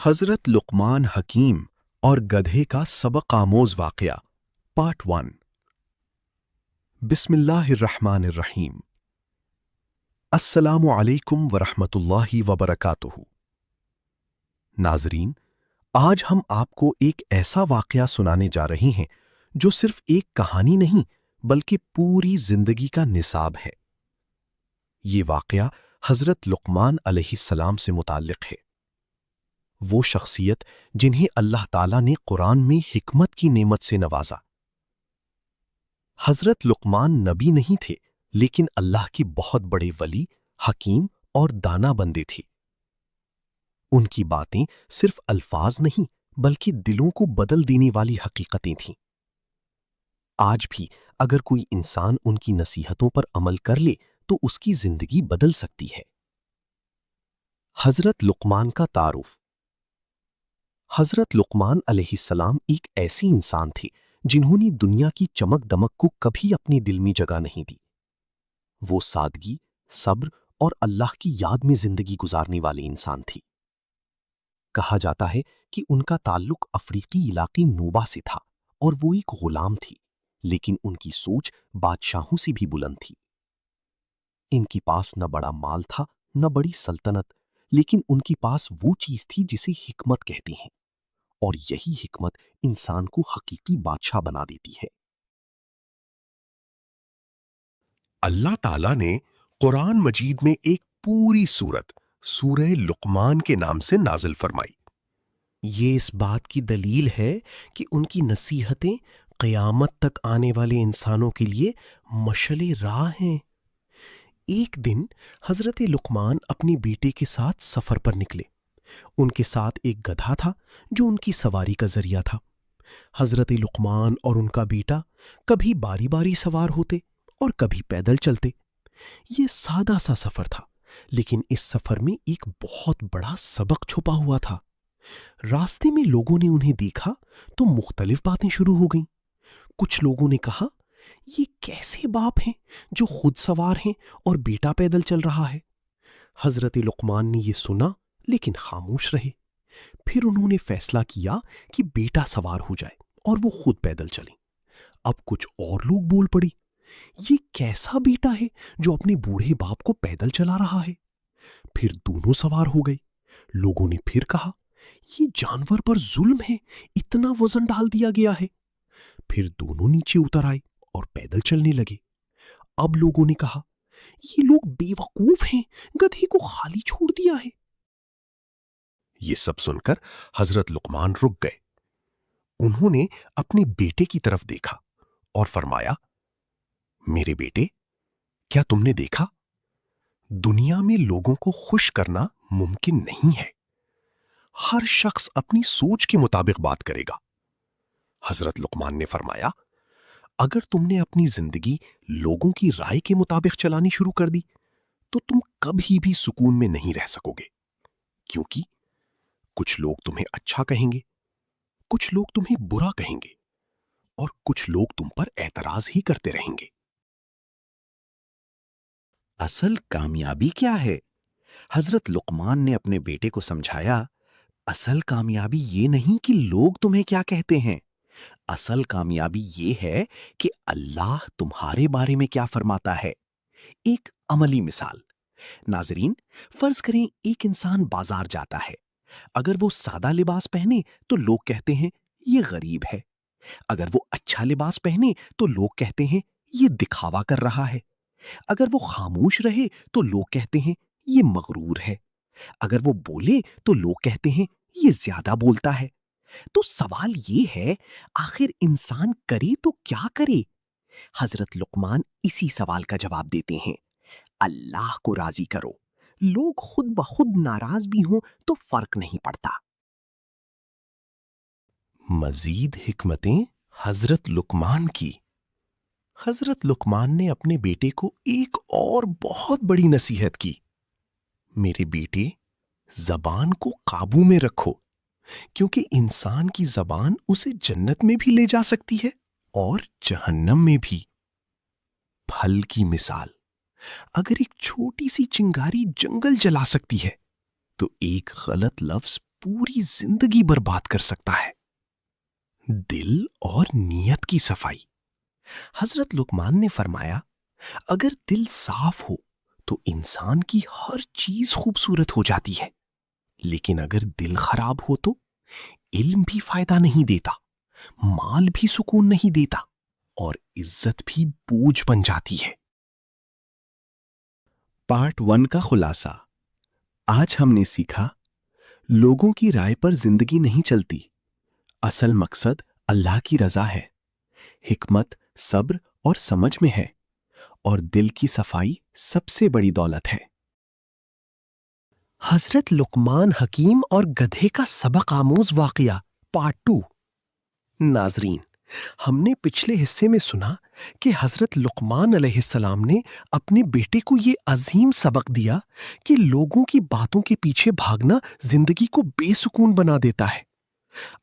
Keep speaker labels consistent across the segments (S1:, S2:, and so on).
S1: حضرت لقمان حکیم اور گدھے کا سبق آموز واقعہ پارٹ 1۔ بسم اللہ الرحمن الرحیم۔ السلام علیکم ورحمۃ اللہ وبرکاتہ۔ ناظرین، آج ہم آپ کو ایک ایسا واقعہ سنانے جا رہے ہیں جو صرف ایک کہانی نہیں بلکہ پوری زندگی کا نصاب ہے۔ یہ واقعہ حضرت لقمان علیہ السلام سے متعلق ہے، وہ شخصیت جنہیں اللہ تعالیٰ نے قرآن میں حکمت کی نعمت سے نوازا۔ حضرت لقمان نبی نہیں تھے، لیکن اللہ کی بہت بڑے ولی، حکیم اور دانا بندے تھے۔ ان کی باتیں صرف الفاظ نہیں بلکہ دلوں کو بدل دینے والی حقیقتیں تھیں۔ آج بھی اگر کوئی انسان ان کی نصیحتوں پر عمل کر لے تو اس کی زندگی بدل سکتی ہے۔ حضرت لقمان کا تعارف۔ حضرت لقمان علیہ السلام ایک ایسی انسان تھے جنہوں نے دنیا کی چمک دمک کو کبھی اپنے دل میں جگہ نہیں دی۔ وہ سادگی، صبر اور اللہ کی یاد میں زندگی گزارنے والے انسان تھی۔ کہا جاتا ہے کہ ان کا تعلق افریقی علاقے نوبا سے تھا اور وہ ایک غلام تھی، لیکن ان کی سوچ بادشاہوں سے بھی بلند تھی۔ ان کے پاس نہ بڑا مال تھا نہ بڑی سلطنت، لیکن ان کے پاس وہ چیز تھی جسے حکمت کہتے ہیں، اور یہی حکمت انسان کو حقیقی بادشاہ بنا دیتی ہے۔ اللہ تعالیٰ نے قرآن مجید میں ایک پوری سورت سورہ لقمان کے نام سے نازل فرمائی۔ یہ اس بات کی دلیل ہے کہ ان کی نصیحتیں قیامت تک آنے والے انسانوں کے لیے مشعل راہ ہیں۔ ایک دن حضرت لقمان اپنے بیٹے کے ساتھ سفر پر نکلے۔ ان کے ساتھ ایک گدھا تھا جو ان کی سواری کا ذریعہ تھا۔ حضرت لقمان اور ان کا بیٹا کبھی باری باری سوار ہوتے اور کبھی پیدل چلتے۔ یہ سادہ سا سفر تھا، لیکن اس سفر میں ایک بہت بڑا سبق چھپا ہوا تھا۔ راستے میں لوگوں نے انہیں دیکھا تو مختلف باتیں شروع ہو گئیں۔ کچھ لوگوں نے کہا، یہ کیسے باپ ہیں جو خود سوار ہیں اور بیٹا پیدل چل رہا ہے؟ حضرت لقمان نے یہ سنا لیکن خاموش رہے۔ پھر انہوں نے فیصلہ کیا کہ بیٹا سوار ہو جائے اور وہ خود پیدل چلیں۔ اب کچھ اور لوگ بول پڑے، یہ کیسا بیٹا ہے جو اپنے بوڑھے باپ کو پیدل چلا رہا ہے؟ پھر دونوں سوار ہو گئے۔ لوگوں نے پھر کہا، یہ جانور پر ظلم ہے، اتنا وزن ڈال دیا گیا ہے۔ پھر دونوں نیچے اتر آئے اور پیدل چلنے لگے۔ اب لوگوں نے کہا، یہ لوگ بے وقوف ہیں، گدھے کو خالی چھوڑ دیا ہے۔ یہ سب سن کر حضرت لقمان رک گئے۔ انہوں نے اپنے بیٹے کی طرف دیکھا اور فرمایا، میرے بیٹے، کیا تم نے دیکھا؟ دنیا میں لوگوں کو خوش کرنا ممکن نہیں ہے۔ ہر شخص اپنی سوچ کے مطابق بات کرے گا۔ حضرت لقمان نے فرمایا، اگر تم نے اپنی زندگی لوگوں کی رائے کے مطابق چلانی شروع کر دی تو تم کبھی بھی سکون میں نہیں رہ سکو گے، کیونکہ کچھ لوگ تمہیں اچھا کہیں گے، کچھ لوگ تمہیں برا کہیں گے، اور کچھ لوگ تم پر اعتراض ہی کرتے رہیں گے۔ اصل کامیابی کیا ہے؟ حضرت لقمان نے اپنے بیٹے کو سمجھایا، اصل کامیابی یہ نہیں کہ لوگ تمہیں کیا کہتے ہیں، اصل کامیابی یہ ہے کہ اللہ تمہارے بارے میں کیا فرماتا ہے۔ ایک عملی مثال، ناظرین، فرض کریں ایک انسان بازار جاتا ہے۔ اگر وہ سادہ لباس پہنے تو لوگ کہتے ہیں یہ غریب ہے۔ اگر وہ اچھا لباس پہنے تو لوگ کہتے ہیں یہ دکھاوا کر رہا ہے۔ اگر وہ خاموش رہے تو لوگ کہتے ہیں یہ مغرور ہے۔ اگر وہ بولے تو لوگ کہتے ہیں یہ زیادہ بولتا ہے۔ تو سوال یہ ہے، آخر انسان کرے تو کیا کرے؟ حضرت لقمان اسی سوال کا جواب دیتے ہیں، اللہ کو راضی کرو، لوگ خود بخود ناراض بھی ہوں تو فرق نہیں پڑتا۔ مزید حکمتیں حضرت لقمان کی۔ حضرت لقمان نے اپنے بیٹے کو ایک اور بہت بڑی نصیحت کی، میرے بیٹے، زبان کو قابو میں رکھو، کیونکہ انسان کی زبان اسے جنت میں بھی لے جا سکتی ہے اور جہنم میں بھی۔ پھل کی مثال، اگر ایک چھوٹی سی چنگاری جنگل جلا سکتی ہے تو ایک غلط لفظ پوری زندگی برباد کر سکتا ہے۔ دل اور نیت کی صفائی۔ حضرت لقمان نے فرمایا، اگر دل صاف ہو تو انسان کی ہر چیز خوبصورت ہو جاتی ہے، لیکن اگر دل خراب ہو تو علم بھی فائدہ نہیں دیتا، مال بھی سکون نہیں دیتا، اور عزت بھی بوجھ بن جاتی ہے۔
S2: پارٹ 1 کا خلاصہ۔ آج ہم نے سیکھا، لوگوں کی رائے پر زندگی نہیں چلتی، اصل مقصد اللہ کی رضا ہے، حکمت صبر اور سمجھ میں ہے، اور دل کی صفائی سب سے بڑی دولت ہے۔
S1: حضرت لقمان حکیم اور گدھے کا سبق آموز واقعہ پارٹ 2۔ ناظرین، ہم نے پچھلے حصے میں سنا کہ حضرت لقمان علیہ السلام نے اپنے بیٹے کو یہ عظیم سبق دیا کہ لوگوں کی باتوں کے پیچھے بھاگنا زندگی کو بے سکون بنا دیتا ہے۔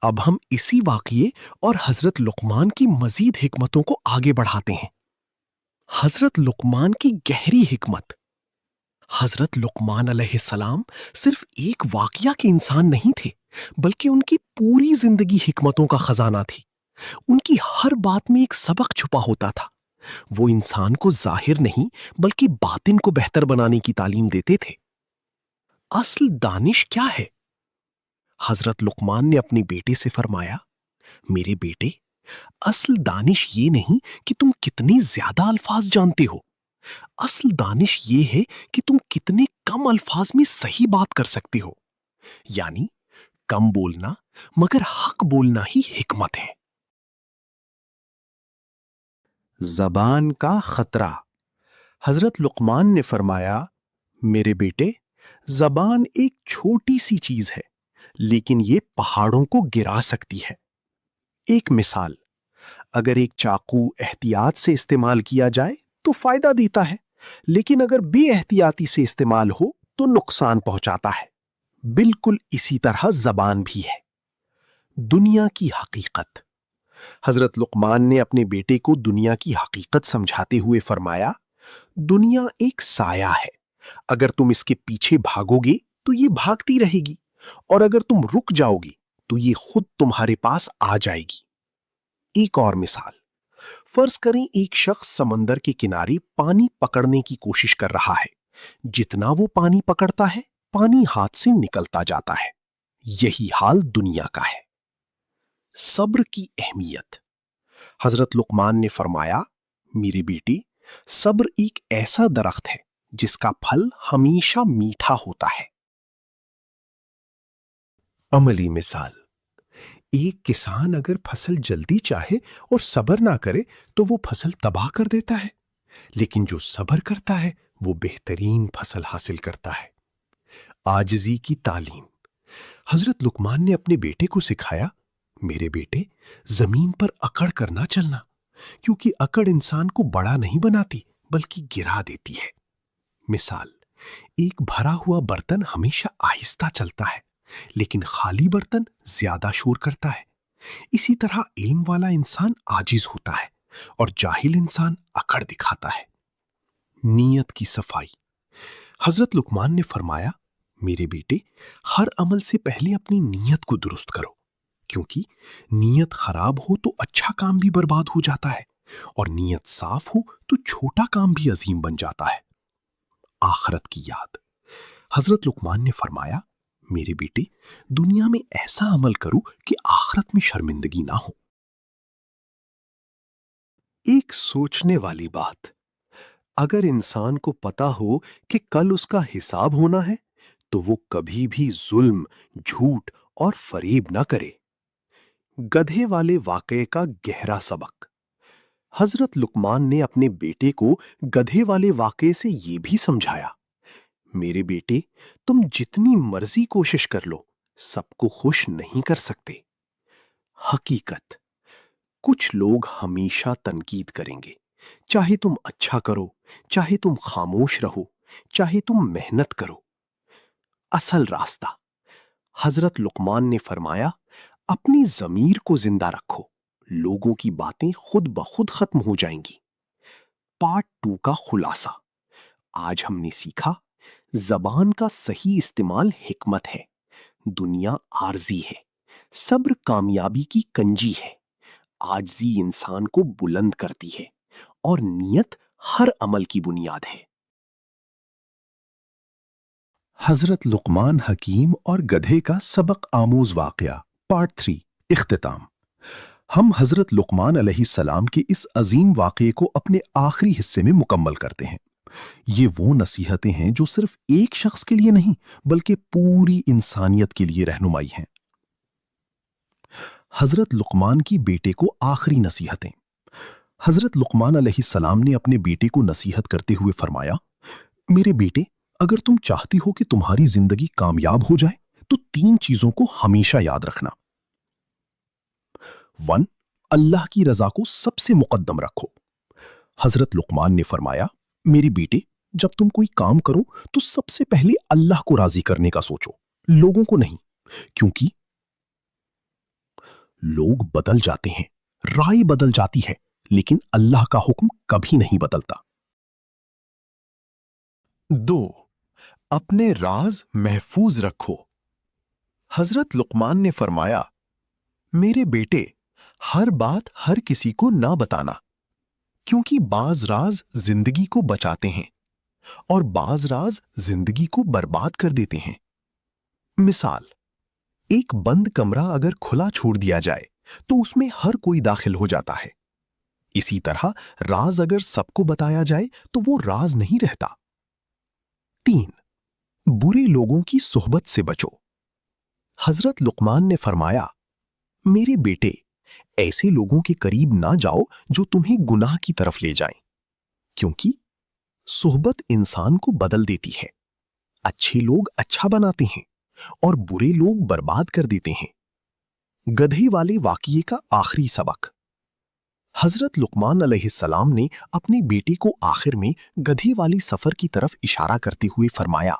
S1: اب ہم اسی واقعے اور حضرت لقمان کی مزید حکمتوں کو آگے بڑھاتے ہیں۔ حضرت لقمان کی گہری حکمت۔ حضرت لقمان علیہ السلام صرف ایک واقعہ کے انسان نہیں تھے، بلکہ ان کی پوری زندگی حکمتوں کا خزانہ تھی۔ ان کی ہر بات میں ایک سبق چھپا ہوتا تھا۔ وہ انسان کو ظاہر نہیں بلکہ باطن کو بہتر بنانے کی تعلیم دیتے تھے۔ اصل دانش کیا ہے؟ حضرت لقمان نے اپنے بیٹے سے فرمایا، میرے بیٹے، اصل دانش یہ نہیں کہ تم کتنے زیادہ الفاظ جانتے ہو، اصل دانش یہ ہے کہ تم کتنے کم الفاظ میں صحیح بات کر سکتے ہو۔ یعنی کم بولنا مگر حق بولنا ہی حکمت ہے۔
S2: زبان کا خطرہ۔ حضرت لقمان نے فرمایا، میرے بیٹے، زبان ایک چھوٹی سی چیز ہے، لیکن یہ پہاڑوں کو گرا سکتی ہے۔ ایک مثال، اگر ایک چاقو احتیاط سے استعمال کیا جائے تو فائدہ دیتا ہے، لیکن اگر بے احتیاطی سے استعمال ہو تو نقصان پہنچاتا ہے۔ بالکل اسی طرح زبان بھی ہے۔ دنیا کی حقیقت۔ حضرت لقمان نے اپنے بیٹے کو دنیا کی حقیقت سمجھاتے ہوئے فرمایا، دنیا ایک سایہ ہے، اگر تم اس کے پیچھے بھاگو گے تو یہ بھاگتی رہے گی، اور اگر تم رک جاؤ گے تو یہ خود تمہارے پاس آ جائے گی۔ ایک اور مثال، فرض کریں ایک شخص سمندر کے کنارے پانی پکڑنے کی کوشش کر رہا ہے۔ جتنا وہ پانی پکڑتا ہے، پانی ہاتھ سے نکلتا جاتا ہے۔ یہی حال دنیا کا ہے۔ صبر کی اہمیت۔ حضرت لقمان نے فرمایا، میرے بیٹی، صبر ایک ایسا درخت ہے جس کا پھل ہمیشہ میٹھا ہوتا ہے۔ عملی مثال، ایک کسان اگر فصل جلدی چاہے اور صبر نہ کرے تو وہ فصل تباہ کر دیتا ہے، لیکن جو صبر کرتا ہے وہ بہترین فصل حاصل کرتا ہے۔ عاجزی کی تعلیم۔ حضرت لقمان نے اپنے بیٹے کو سکھایا، میرے بیٹے، زمین پر اکڑ کر نہ چلنا، کیونکہ اکڑ انسان کو بڑا نہیں بناتی بلکہ گرا دیتی ہے۔ مثال، ایک بھرا ہوا برتن ہمیشہ آہستہ چلتا ہے، لیکن خالی برتن زیادہ شور کرتا ہے۔ اسی طرح علم والا انسان عاجز ہوتا ہے اور جاہل انسان اکڑ دکھاتا ہے۔ نیت کی صفائی۔ حضرت لقمان نے فرمایا، میرے بیٹے، ہر عمل سے پہلے اپنی نیت کو درست کرو، کیونکہ نیت خراب ہو تو اچھا کام بھی برباد ہو جاتا ہے، اور نیت صاف ہو تو چھوٹا کام بھی عظیم بن جاتا ہے۔ آخرت کی یاد۔ حضرت لقمان نے فرمایا، میرے بیٹے، دنیا میں ایسا عمل کرو کہ آخرت میں شرمندگی نہ ہو۔ ایک سوچنے والی بات، اگر انسان کو پتا ہو کہ کل اس کا حساب ہونا ہے تو وہ کبھی بھی ظلم، جھوٹ اور فریب نہ کرے۔ گدھے والے واقعے کا گہرا سبق۔ حضرت لقمان نے اپنے بیٹے کو گدھے والے واقعے سے یہ بھی سمجھایا، میرے بیٹے، تم جتنی مرضی کوشش کر لو، سب کو خوش نہیں کر سکتے۔ حقیقت، کچھ لوگ ہمیشہ تنقید کریں گے، چاہے تم اچھا کرو، چاہے تم خاموش رہو، چاہے تم محنت کرو۔ اصل راستہ۔ حضرت لقمان نے فرمایا، اپنی ضمیر کو زندہ رکھو، لوگوں کی باتیں خود بخود ختم ہو جائیں گی۔ پارٹ 2 کا خلاصہ۔ آج ہم نے سیکھا، زبان کا صحیح استعمال حکمت ہے، دنیا عارضی ہے، صبر کامیابی کی کنجی ہے، عاجزی انسان کو بلند کرتی ہے، اور نیت ہر عمل کی بنیاد ہے۔ حضرت لقمان حکیم اور گدھے کا سبق آموز واقعہ پارٹ 3 اختتام۔ ہم حضرت لقمان علیہ السلام کے اس عظیم واقعے کو اپنے آخری حصے میں مکمل کرتے ہیں۔ یہ وہ نصیحتیں ہیں جو صرف ایک شخص کے لیے نہیں بلکہ پوری انسانیت کے لیے رہنمائی ہیں۔ حضرت لقمان کی بیٹے کو آخری نصیحتیں۔ حضرت لقمان علیہ السلام نے اپنے بیٹے کو نصیحت کرتے ہوئے فرمایا، میرے بیٹے، اگر تم چاہتی ہو کہ تمہاری زندگی کامیاب ہو جائے تو 3 چیزوں کو ہمیشہ یاد رکھنا۔ 1. اللہ کی رضا کو سب سے مقدم رکھو۔ حضرت لقمان نے فرمایا، میرے بیٹے، جب تم کوئی کام کرو تو سب سے پہلے اللہ کو راضی کرنے کا سوچو، لوگوں کو نہیں، کیونکہ لوگ بدل جاتے ہیں، رائے بدل جاتی ہے، لیکن اللہ کا حکم کبھی نہیں بدلتا۔ 2. اپنے راز محفوظ رکھو۔ حضرت لقمان نے فرمایا، میرے بیٹے، ہر بات ہر کسی کو نہ بتانا، کیونکہ بعض راز زندگی کو بچاتے ہیں اور بعض راز زندگی کو برباد کر دیتے ہیں۔ مثال، ایک بند کمرہ اگر کھلا چھوڑ دیا جائے تو اس میں ہر کوئی داخل ہو جاتا ہے۔ اسی طرح راز اگر سب کو بتایا جائے تو وہ راز نہیں رہتا۔ 3. برے لوگوں کی صحبت سے بچو۔ حضرت لقمان نے فرمایا، میرے بیٹے، ایسے لوگوں کے قریب نہ جاؤ جو تمہیں گناہ کی طرف لے جائیں، کیونکہ صحبت انسان کو بدل دیتی ہے۔ اچھے لوگ اچھا بناتے ہیں اور برے لوگ برباد کر دیتے ہیں۔ گدھے والے واقعے کا آخری سبق۔ حضرت لقمان علیہ السلام نے اپنے بیٹے کو آخر میں گدھے والی سفر کی طرف اشارہ کرتے ہوئے فرمایا،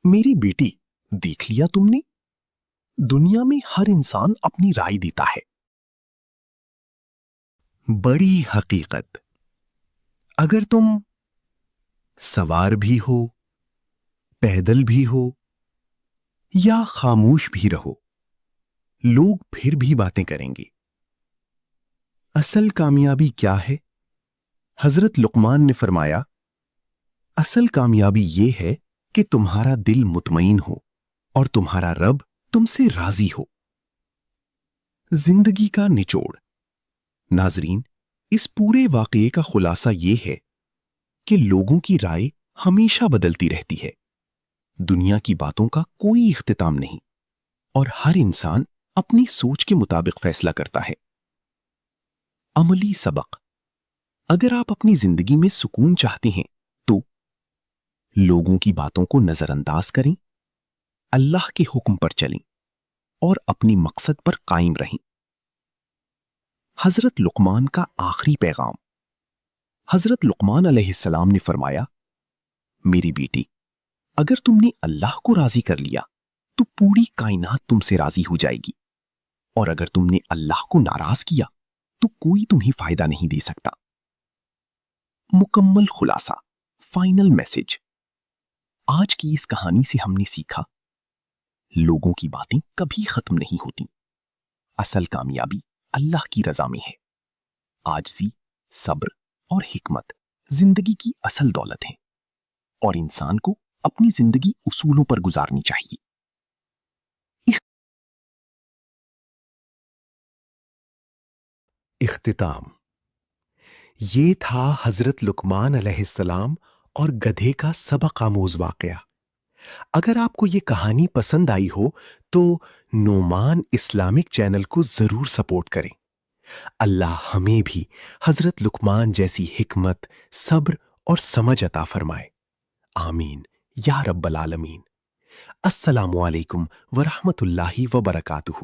S2: میری بیٹی، دیکھ لیا تم نے، دنیا میں ہر انسان اپنی رائے دیتا ہے۔ بڑی حقیقت، اگر تم سوار بھی ہو، پیدل بھی ہو یا خاموش بھی رہو، لوگ پھر بھی باتیں کریں گے۔ اصل کامیابی کیا ہے؟ حضرت لقمان نے فرمایا، اصل کامیابی یہ ہے کہ تمہارا دل مطمئن ہو اور تمہارا رب تم سے راضی ہو۔ زندگی کا نچوڑ۔ ناظرین، اس پورے واقعے کا خلاصہ یہ ہے کہ لوگوں کی رائے ہمیشہ بدلتی رہتی ہے، دنیا کی باتوں کا کوئی اختتام نہیں، اور ہر انسان اپنی سوچ کے مطابق فیصلہ کرتا ہے۔ عملی سبق، اگر آپ اپنی زندگی میں سکون چاہتے ہیں تو لوگوں کی باتوں کو نظر انداز کریں، اللہ کے حکم پر چلیں اور اپنی مقصد پر قائم رہیں۔ حضرت لقمان کا آخری پیغام۔ حضرت لقمان علیہ السلام نے فرمایا، میری بیٹی، اگر تم نے اللہ کو راضی کر لیا تو پوری کائنات تم سے راضی ہو جائے گی، اور اگر تم نے اللہ کو ناراض کیا تو کوئی تمہیں فائدہ نہیں دے سکتا۔ مکمل خلاصہ، فائنل میسج۔ آج کی اس کہانی سے ہم نے سیکھا، لوگوں کی باتیں کبھی ختم نہیں ہوتی، اصل کامیابی اللہ کی رضا میں ہے۔ عاجزی، صبر اور حکمت زندگی کی اصل دولت ہیں، اور انسان کو اپنی زندگی اصولوں پر گزارنی چاہیے۔ اختتام۔ یہ تھا حضرت لقمان علیہ السلام اور گدھے کا سبق آموز واقعہ۔ اگر آپ کو یہ کہانی پسند آئی ہو تو نعمان اسلامک چینل کو ضرور سپورٹ کریں۔ اللہ ہمیں بھی حضرت لقمان جیسی حکمت، صبر اور سمجھ عطا فرمائے، آمین یا رب العالمین۔ السلام علیکم ورحمۃ اللہ وبرکاتہ۔